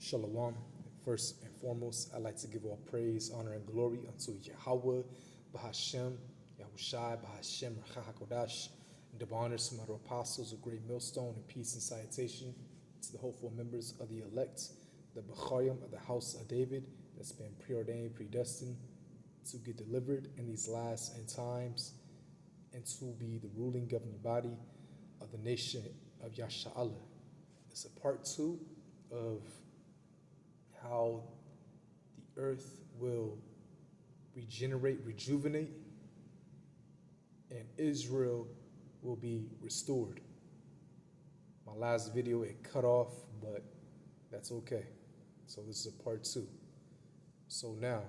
Shalom. First and foremost, I'd like to give all praise, honor, and glory unto Yahweh, Bahashem, Yahushai, Bahashem, Rachahakodash, and double honors to my apostles, a great millstone, and peace and salutation to the hopeful members of the elect, the Becharim of the house of David, that's been preordained, predestined to get delivered in these last end times, and to be the ruling governing body of the nation of Yasha'Allah. It's a part 2 of how the earth will regenerate, rejuvenate, and Israel will be restored. My last video, it cut off, but that's okay. So this is a part 2. So now,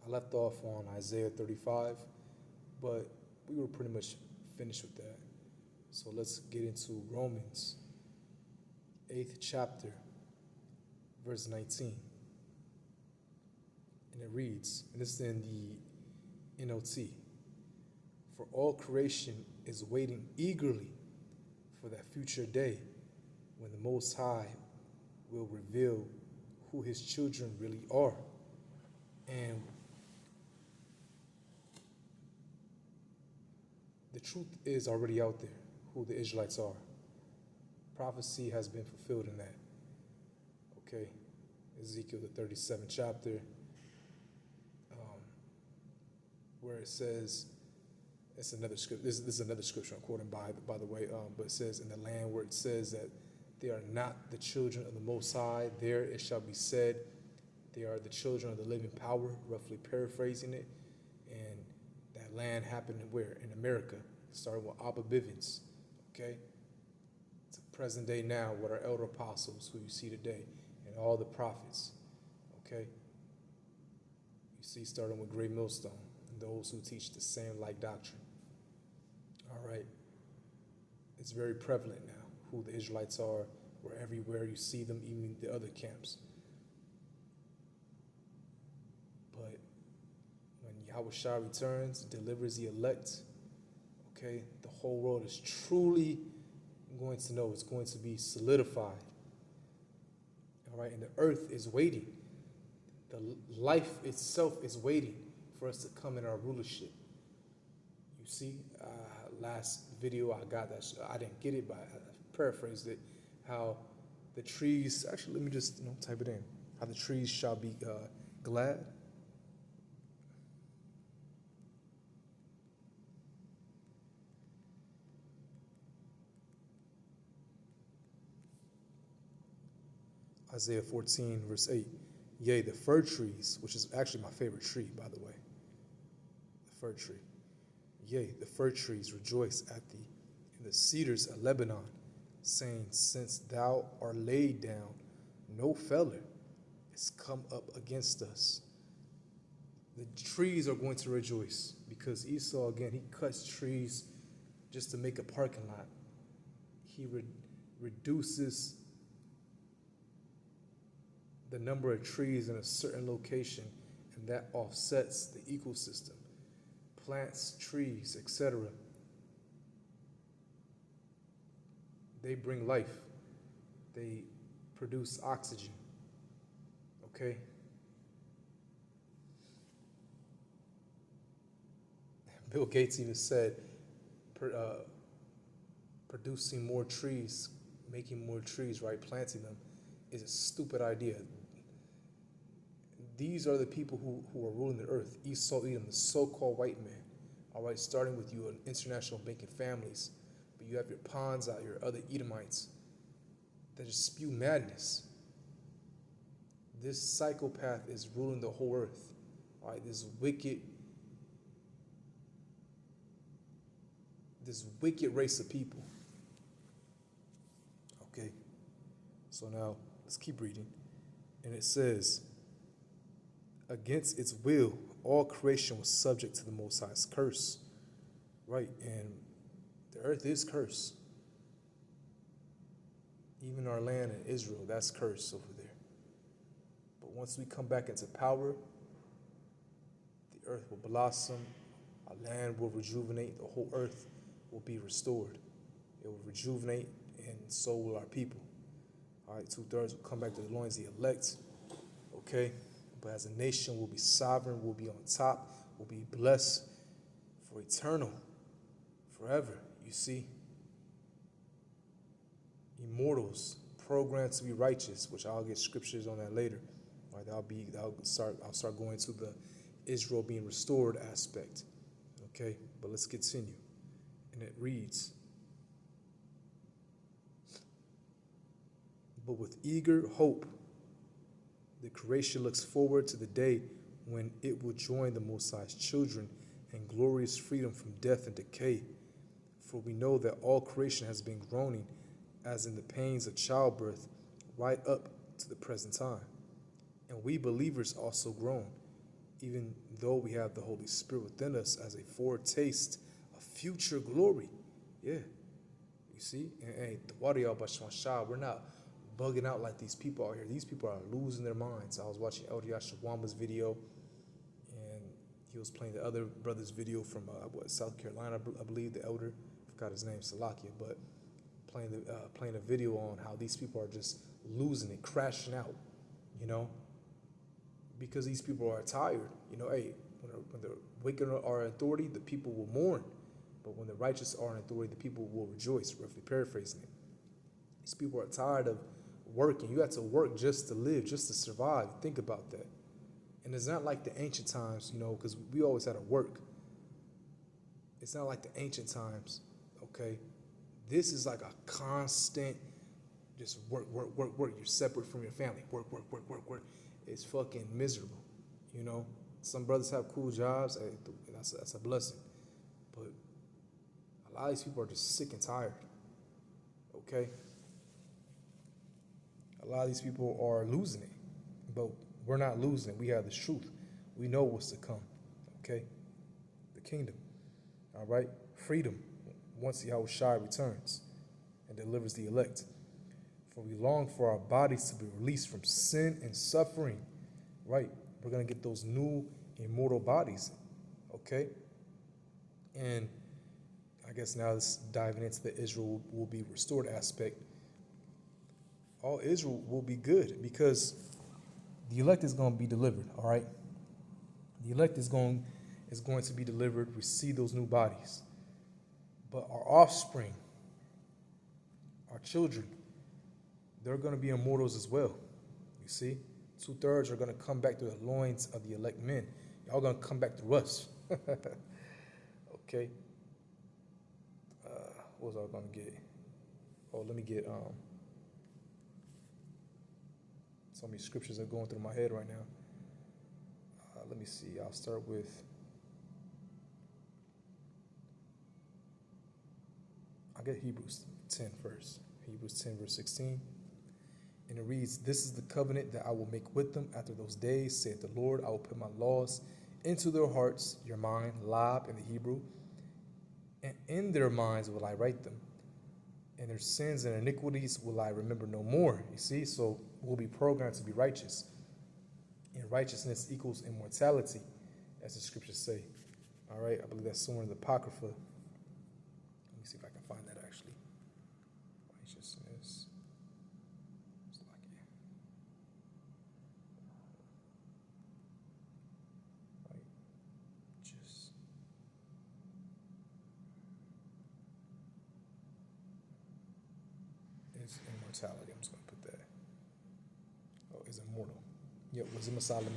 I left off on Isaiah 35, but we were pretty much finished with that. So let's get into Romans 8th chapter, verse 19. And it reads, and this is in the NLT, "For all creation is waiting eagerly for that future day when the Most High will reveal who his children really are." And the truth is already out there, who the Israelites are. Prophecy has been fulfilled in that. Okay, Ezekiel the 37th chapter, where it says, it's another script. This is another scripture I'm quoting by the way, but it says, "In the land where it says that they are not the children of the Most High, there it shall be said, they are the children of the living power," roughly paraphrasing it. And that land happened where? In America, starting with Abba Bivens, okay? To present day now with our elder apostles who you see today and all the prophets, okay? You see, starting with Great Millstone and those who teach the same like doctrine. All right. It's very prevalent now who the Israelites are, where everywhere you see them, even the other camps. But when Yahushua returns, delivers the elect, okay, the whole world is truly going to know, it's going to be solidified. All right, and the earth is waiting. The life itself is waiting for us to come in our rulership. You see, last video I got that, I didn't get it, but I paraphrased it, how the trees, actually let me just type it in, how the trees shall be glad. Isaiah 14, verse 8. "Yea, the fir trees," which is actually my favorite tree, by the way. The fir tree. "Yea, the fir trees rejoice at thee, and the cedars of Lebanon, saying, Since thou art laid down, no feller is come up against us." The trees are going to rejoice because Esau, again, he cuts trees just to make a parking lot. He reduces the number of trees in a certain location, and that offsets the ecosystem. Plants, trees, etc. They bring life. They produce oxygen. Okay? Bill Gates even said producing more trees, making more trees, right, planting them, is a stupid idea. These are the people who are ruling the earth. Esau, Edom, the so-called white man. All right, starting with you in international banking families. But you have your pawns out here, other Edomites, that just spew madness. This psychopath is ruling the whole earth. All right, this wicked race of people. Okay, so now let's keep reading. And it says, "Against its will, all creation was subject to the Most High's curse." Right, and the earth is cursed. Even our land in Israel, that's cursed over there. But once we come back into power, the earth will blossom, our land will rejuvenate, the whole earth will be restored. It will rejuvenate, and so will our people. All right, 2/3 will come back to the loins of the elect. Okay, but as a nation, we'll be sovereign, we'll be on top, we'll be blessed for eternal, forever. You see, immortals, programmed to be righteous, which I'll get scriptures on that later. All right, I'll start going to the Israel being restored aspect. Okay, but let's continue. And it reads, but with eager hope, the creation looks forward to the day when it will join the Most High's children in glorious freedom from death and decay. For we know that all creation has been groaning as in the pains of childbirth right up to the present time. And we believers also groan, even though we have the Holy Spirit within us as a foretaste of future glory. Yeah, you see? And hey, the water y'all we're not bugging out like these people out here. These people are losing their minds. I was watching Elder Yashawamba's video, and he was playing the other brother's video from South Carolina, I believe, the elder. I forgot his name, Salakia, but playing a video on how these people are just losing it, crashing out, you know, because these people are tired. You know, hey, when the wicked are in authority, the people will mourn, but when the righteous are in authority, the people will rejoice. Roughly paraphrasing it. These people are tired of working. You have to work just to live, just to survive. Think about that. And it's not like the ancient times, you know, because we always had to work. It's not like the ancient times, okay? This is like a constant, just work. You're separate from your family. Work. It's fucking miserable, you know? Some brothers have cool jobs, and that's a blessing. But a lot of these people are just sick and tired, okay? A lot of these people are losing it, but we're not losing it. We have the truth. We know what's to come, okay? The kingdom, all right? Freedom, once Yahushua returns and delivers the elect. For we long for our bodies to be released from sin and suffering, right? We're going to get those new immortal bodies, okay? And I guess now let's diving into the Israel will be restored aspect. All Israel will be good because the elect is going to be delivered, all right? The elect is going to be delivered, receive those new bodies. But our offspring, our children, they're going to be immortals as well, you see? 2/3 are going to come back to the loins of the elect men. Y'all going to come back through us. Okay? What was I going to get? Oh, let me get... so many scriptures are going through my head right now. Let me see. I'll start with... I'll get Hebrews 10 first. Hebrews 10, verse 16. And it reads, this is the covenant that I will make with them after those days, saith the Lord. I will put my laws into their hearts, your mind, lab in the Hebrew, and in their minds will I write them. And their sins and iniquities will I remember no more. You see, so we'll be programmed to be righteous. And righteousness equals immortality, as the scriptures say. All right, I believe that's somewhere in the Apocrypha. Let me see if I can find that actually. Righteousness. Immortality. I'm just going to put that. Oh, is immortal. Yeah, Wisdom of Solomon.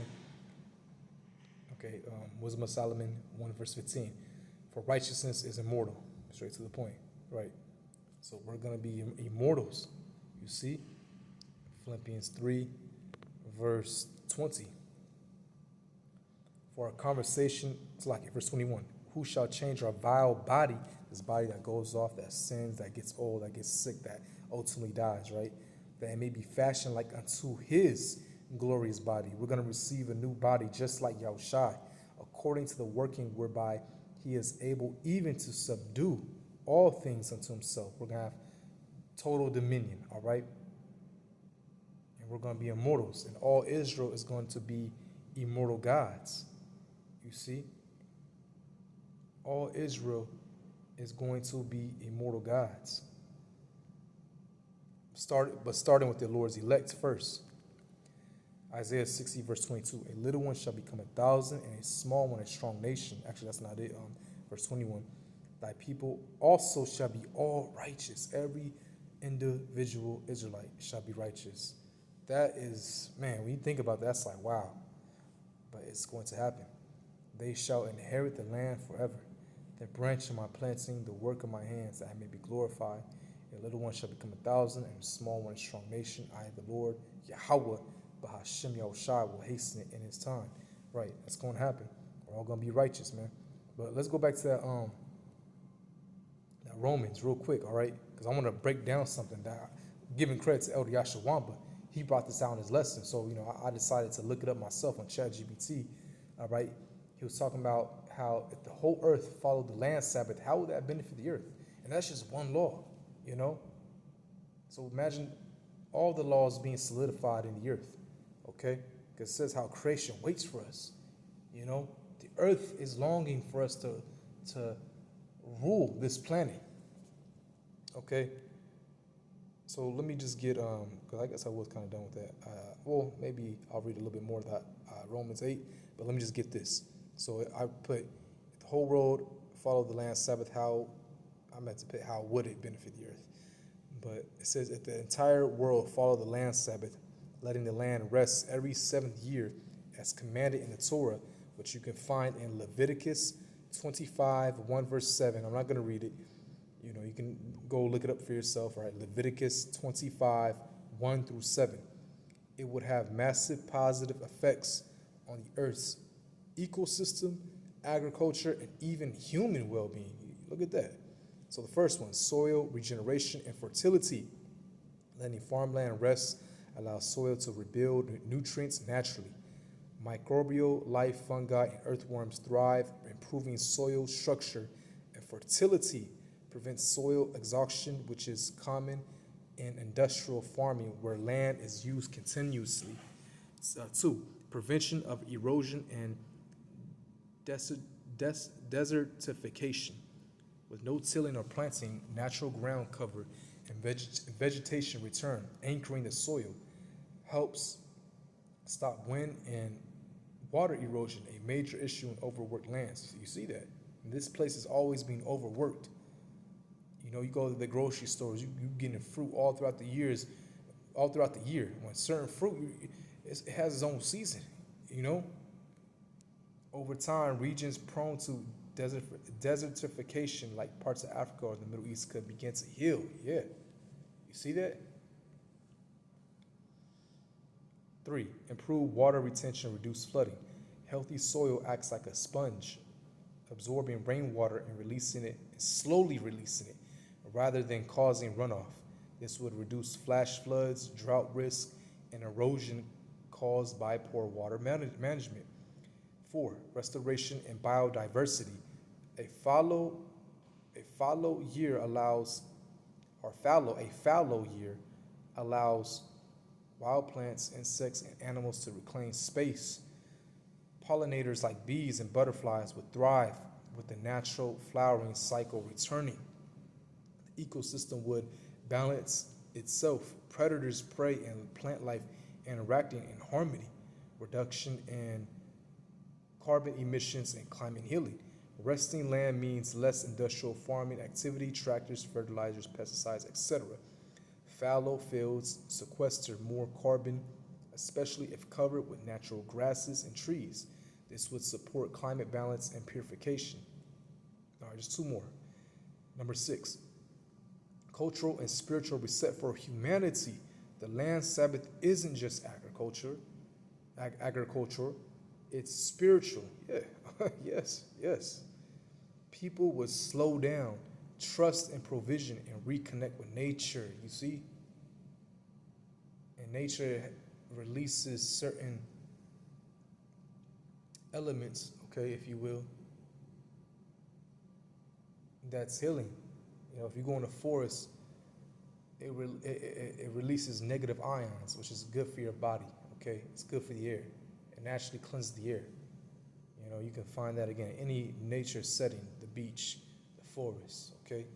Okay, Wisdom of Solomon 1 verse 15. For righteousness is immortal. Straight to the point, right? So we're going to be immortals. You see? Philippians 3 verse 20. For our conversation, it's like verse 21. Who shall change our vile body, this body that goes off, that sins, that gets old, that gets sick, that ultimately dies, right? That it may be fashioned like unto his glorious body. We're going to receive a new body just like Yahushua, according to the working whereby he is able even to subdue all things unto himself. We're going to have total dominion, all right? And we're going to be immortals, and all Israel is going to be immortal gods. You see? All Israel is going to be immortal gods. starting with the Lord's elect first. Isaiah 60, verse 22. A little one shall become 1,000, and a small one a strong nation. Actually, that's not it. Verse 21. Thy people also shall be all righteous. Every individual Israelite shall be righteous. That is, man, when you think about that, that's like, wow. But it's going to happen. They shall inherit the land forever. The branch of my planting, the work of my hands, that I may be glorified. A little one shall become 1,000, and a small one a strong nation. I, the Lord, Yahweh, Bahashem Yahushai, will hasten it in his time. Right, that's going to happen. We're all going to be righteous, man. But let's go back to that Romans real quick, all right? Because I want to break down something that, giving credit to Elder Yashawamba, he brought this out in his lesson. So, I decided to look it up myself on ChatGPT, all right? He was talking about how if the whole earth followed the land Sabbath, how would that benefit the earth? And that's just one law, So imagine all the laws being solidified in the earth, okay? Because it says how creation waits for us, The earth is longing for us to rule this planet, okay? So let me just get, because I guess I was kind of done with that. Well, maybe I'll read a little bit more of that Romans 8, but let me just get this. So I put the whole world follow the land Sabbath. How would it benefit the earth? But it says if the entire world follow the land Sabbath, letting the land rest every seventh year, as commanded in the Torah, which you can find in Leviticus 25, 1 verse 7. I'm not going to read it. You can go look it up for yourself, right? Leviticus 25, 1 through 7. It would have massive positive effects on the earth's ecosystem, agriculture, and even human well-being. Look at that. So the first one, soil regeneration and fertility. Letting farmland rest allows soil to rebuild nutrients naturally. Microbial life, fungi, and earthworms thrive, improving soil structure and fertility. Prevents soil exhaustion, which is common in industrial farming where land is used continuously. 2, prevention of erosion and desertification. With no tilling or planting, natural ground cover and vegetation return, anchoring the soil, helps stop wind and water erosion, a major issue in overworked lands. You see that. And this place is always being overworked. You go to the grocery stores, you getting fruit all throughout the year. When certain fruit, it has its own season, Over time, regions prone to desertification, like parts of Africa or the Middle East, could begin to heal. Yeah. You see that? 3, improve water retention, reduce flooding. Healthy soil acts like a sponge, absorbing rainwater and slowly releasing it, rather than causing runoff. This would reduce flash floods, drought risk, and erosion caused by poor water management. 4, restoration and biodiversity. A fallow year allows wild plants, insects, and animals to reclaim space. Pollinators like bees and butterflies would thrive with the natural flowering cycle returning. The ecosystem would balance itself. Predators, prey, and plant life interacting in harmony. Reduction in carbon emissions and climate healing. Resting land means less industrial farming activity, tractors, fertilizers, pesticides, etc. Fallow fields sequester more carbon, especially if covered with natural grasses and trees. This would support climate balance and purification. All right, just 2 more. Number 6, cultural and spiritual reset for humanity. The land Sabbath isn't just agriculture. It's spiritual. Yeah, yes. People would slow down, trust in provision, and reconnect with nature, you see? And nature releases certain elements, okay, if you will, that's healing. If you go in the forest, it releases negative ions, which is good for your body, okay? It's good for the air. It naturally cleanses the air. You can find that again in any nature setting, the beach, the forest, okay?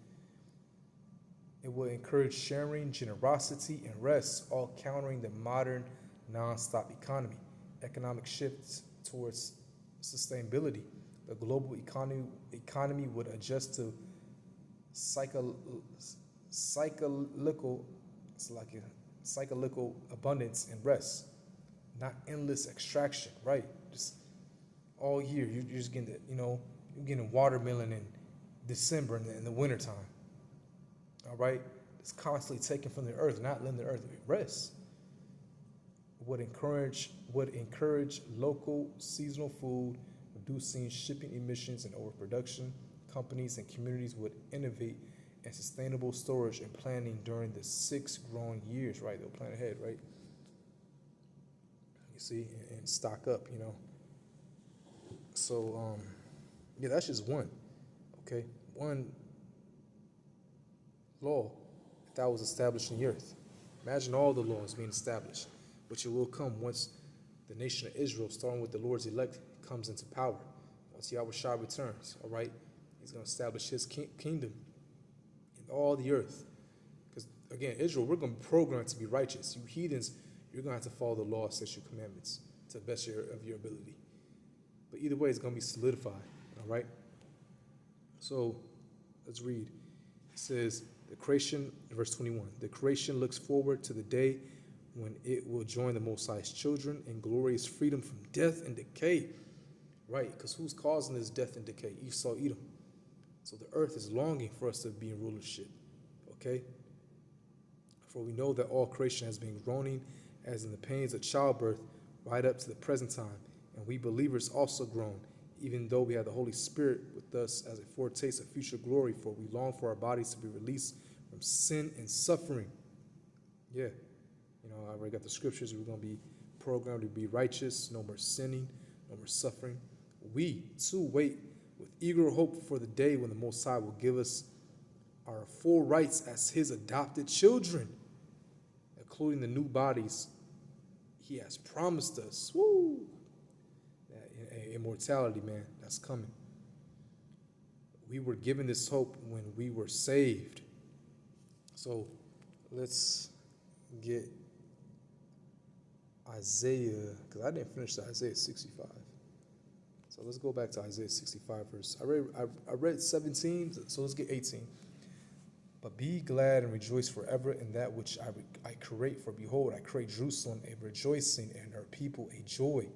It will encourage sharing, generosity, and rest, all countering the modern non-stop economic shifts towards sustainability. The global economy would adjust to cycle, cyclical, it's like a cyclical abundance and rest, not endless extraction, right? Just all year, you're just getting, you're getting watermelon in December in the wintertime, all right? It's constantly taken from the earth, not letting the earth rest. Would encourage local seasonal food, reducing shipping emissions and overproduction. Companies and communities would innovate in sustainable storage and planning during the 6 growing years, right? They'll plan ahead, right? You see, and stock up, So, yeah, that's just one, okay? One law that was established in the earth. Imagine all the laws being established, which it will come once the nation of Israel, starting with the Lord's elect, comes into power. Once Yahushua returns, all right? He's going to establish his kingdom in all the earth. Because, again, Israel, we're going to be programmed to be righteous. You heathens, you're going to have to follow the law, statute, commandments to the best of your ability. But either way, it's going to be solidified, all right? So let's read. It says, the creation, verse 21, the creation looks forward to the day when it will join the Most High's children in glorious freedom from death and decay. Right, because who's causing this death and decay? Esau, Edom. So the earth is longing for us to be in rulership, okay? For we know that all creation has been groaning as in the pains of childbirth right up to the present time. And we believers also groan, even though we have the Holy Spirit with us as a foretaste of future glory, for we long for our bodies to be released from sin and suffering. Yeah, I already got the scriptures. We're going to be programmed to be righteous, no more sinning, no more suffering. We, too, wait with eager hope for the day when the Most High will give us our full rights as his adopted children, including the new bodies he has promised us. Woo! Immortality, man, that's coming. We were given this hope when we were saved. So let's get Isaiah, because I didn't finish Isaiah 65. So let's go back to Isaiah 65 verse. I read 17, so let's get 18. But be glad and rejoice forever in that which I create. For behold, I create Jerusalem a rejoicing and her people a joy.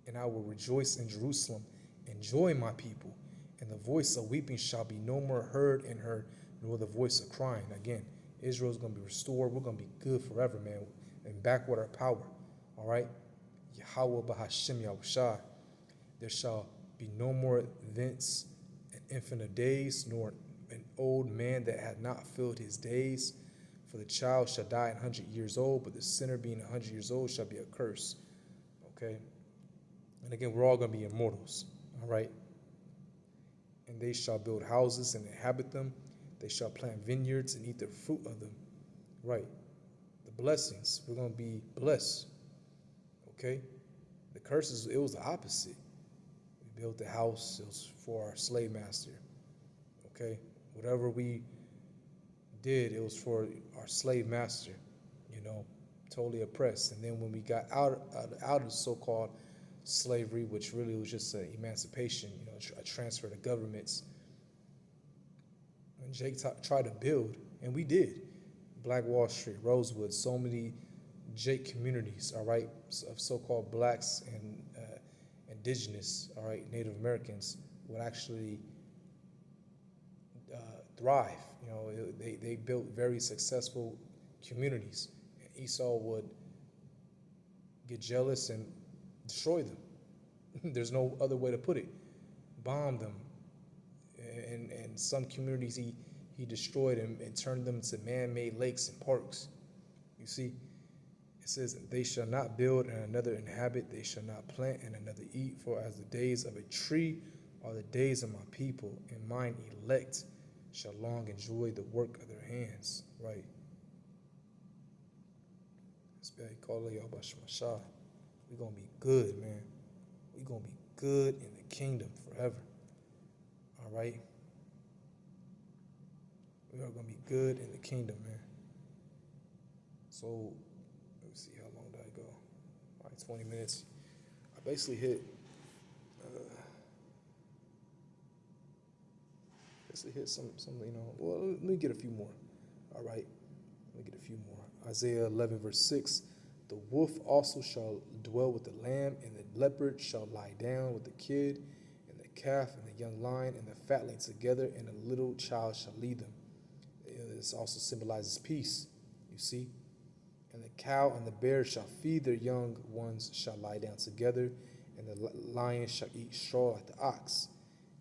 And I will rejoice in Jerusalem and joy my people. And the voice of weeping shall be no more heard in her, nor the voice of crying. Again, Israel is going to be restored. We're going to be good forever, man, and back with our power. All right? Yahweh Bahashem Yahushua. There shall be no more thence an infant of days, nor an old man that had not filled his days. For the child shall die 100 years old, but the sinner being 100 years old shall be a curse. Okay? And again, we're all going to be immortals. All right? And they shall build houses and inhabit them. They shall plant vineyards and eat the fruit of them. Right? The blessings, we're going to be blessed. Okay? The curses, it was the opposite. We built the house, it was for our slave master. Okay? Whatever we did, it was for our slave master, totally oppressed. And then when we got out of the so-called slavery, which really was just an emancipation, a transfer to governments, when Jake tried to build, and we did, Black Wall Street, Rosewood, so many Jake communities, all right, of so-called blacks and indigenous, all right, Native Americans would actually thrive. They built very successful communities. And Esau would get jealous and destroy them. There's no other way to put it. Bomb them. And some communities he destroyed and turned them to man-made lakes and parks. You see, it says, they shall not build and another inhabit, they shall not plant and another eat, for as the days of a tree are the days of my people, and mine elect shall long enjoy the work of their hands. Right? We're going to be good, man. We're going to be good in the kingdom forever. All right? We are going to be good in the kingdom, man. So, let me see, how long did I go? All right, 20 minutes. I basically hit some, well, let me get a few more. All right, let me get a few more. Isaiah 11, verse 6. The wolf also shall dwell with the lamb, and the leopard shall lie down with the kid, and the calf, and the young lion, and the fatling together, and a little child shall lead them. This also symbolizes peace, you see. And the cow and the bear shall feed their young ones, shall lie down together, and the lion shall eat straw like the ox,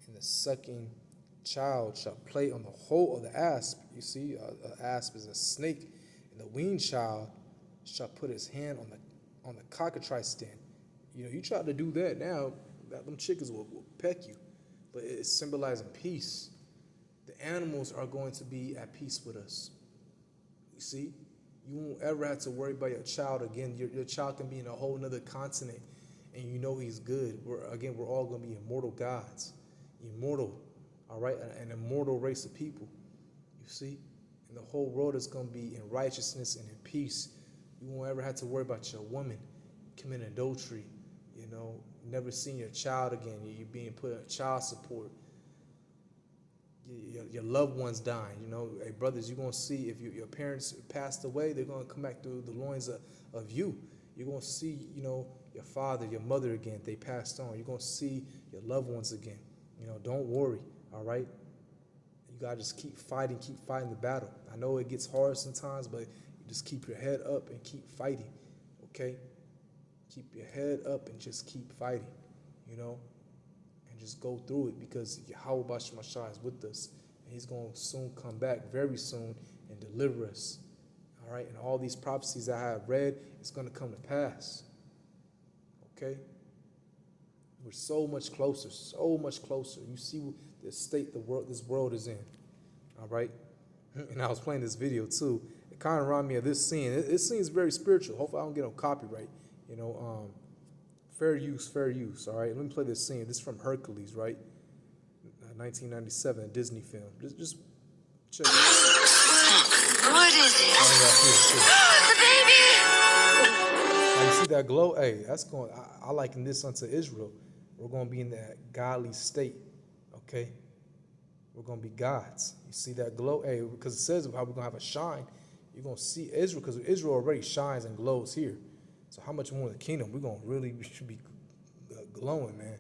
and the sucking child shall play on the hole of the asp. You see, an asp is a snake, and the weaned child shall put his hand on the cockatrice stand. You know, you try to do that now, them chickens will peck you. But it's symbolizing peace. The animals are going to be at peace with us. You see? You won't ever have to worry about your child again. Your child can be in a whole nother continent, and you know he's good. We're all going to be immortal gods. Immortal, all right? An immortal race of people, you see? And the whole world is going to be in righteousness and in peace. You won't ever have to worry about your woman committing adultery, you know, never seeing your child again. You're being put on child support. Your loved ones dying, you know. Hey, brothers, you're going to see if your parents passed away, they're going to come back through the loins of you. You're going to see, you know, your father, your mother again, if they passed on. You're going to see your loved ones again. You know, don't worry, all right? You got to just keep fighting the battle. I know it gets hard sometimes, but you just keep your head up and keep fighting, okay? Keep your head up and just keep fighting, you know? And just go through it, because Yahweh Bashemashah is with us, and he's going to soon come back, very soon, and deliver us, all right? And all these prophecies I have read, it's going to come to pass, okay? We're so much closer, so much closer. You see the state this world is in, all right? And I was playing this video too. It kind of reminded me of this scene. This scene is very spiritual. Hopefully I don't get no copyright. You know, fair use, all right? Let me play this scene. This is from Hercules, right? 1997, a Disney film. Just check it out. What is it? The baby! Now, you see that glow? Hey, that's going. I liken this unto Israel. We're going to be in that godly state, okay? We're going to be gods. You see that glow? Hey, because it says how we're going to have a shine. You're going to see Israel, because Israel already shines and glows here. So how much more in the kingdom? We're going to really should be glowing, man.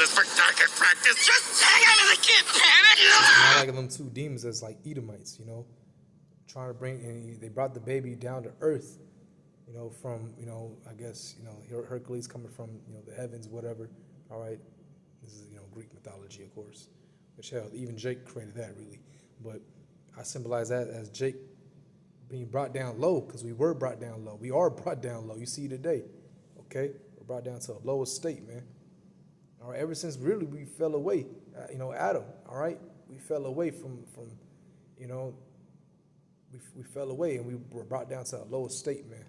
For target practice, just hang on to the kid, panic! Not like them two demons that's like Edomites, you know, trying to bring, and they brought the baby down to earth, you know, from, you know, I guess, you know, Hercules coming from, you know, the heavens, whatever, all right? This is, you know, Greek mythology, of course, which hell, even Jake created that, really. But I symbolize that as Jake being brought down low, because we were brought down low. We are brought down low. You see today, okay? We're brought down to a lower state, man. All right, ever since really we fell away, you know, Adam, all right? We fell away from you know, we fell away, and we were brought down to a lower state, man.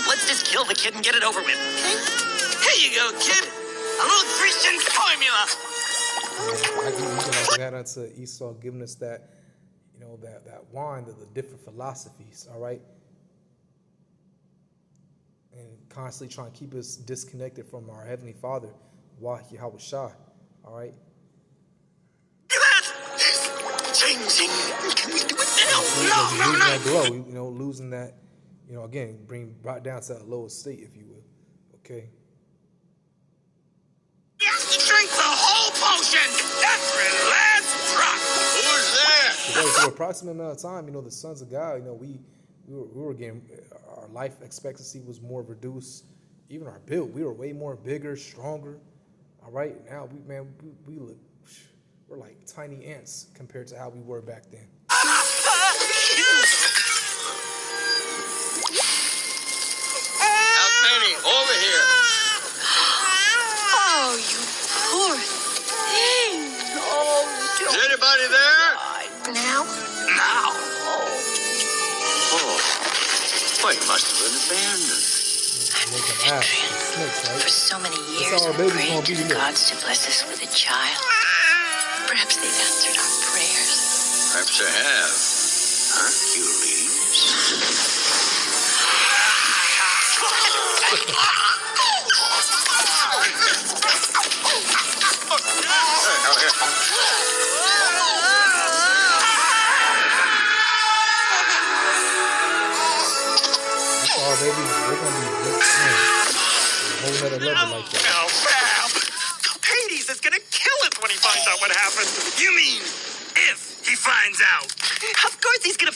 Let's just kill the kid and get it over with. Here you go, kid. A little Christian formula. I can like that unto Esau, giving us that, you know, that wine of the different philosophies, all right? And constantly trying to keep us disconnected from our Heavenly Father, Yahweh Shah, all right? Look at that! Changing. Can we do it now? No. Losing that glow, you know, losing that, you know, again, brought down to that lower state, if you will, okay? Drink the whole potion! That's your last drop! Who's that? For an approximate amount of time, you know, the sons of God, you know, we were getting, our life expectancy was more reduced. Even our build, we were way more bigger, stronger. All right, now we look, we're like tiny ants compared to how we were back then. you poor thing. Oh, Is anybody there? now? Now. Oh. Well, you must have been abandoned. Make an ass. Snakes, For right? so many That's years, how our I've baby's prayed gonna to be the here. gods to bless us with a child. Perhaps they've answered our prayers. Perhaps I have. Hercules. That's all, baby. They're gonna be looked in. A whole nother level like that. Hades is gonna kill us when he finds out what happened. You mean if he finds out? Of course he's gonna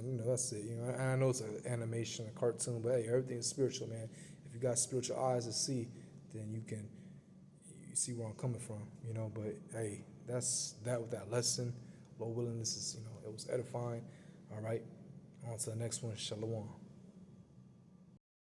You know, that's it. You know, I know it's an animation, a cartoon, but hey, everything's spiritual, man. If you got spiritual eyes to see, then you see where I'm coming from, you know. But hey, that's that with that lesson. Lord willing, this is, it was edifying. All right, on to the next one. Shalom.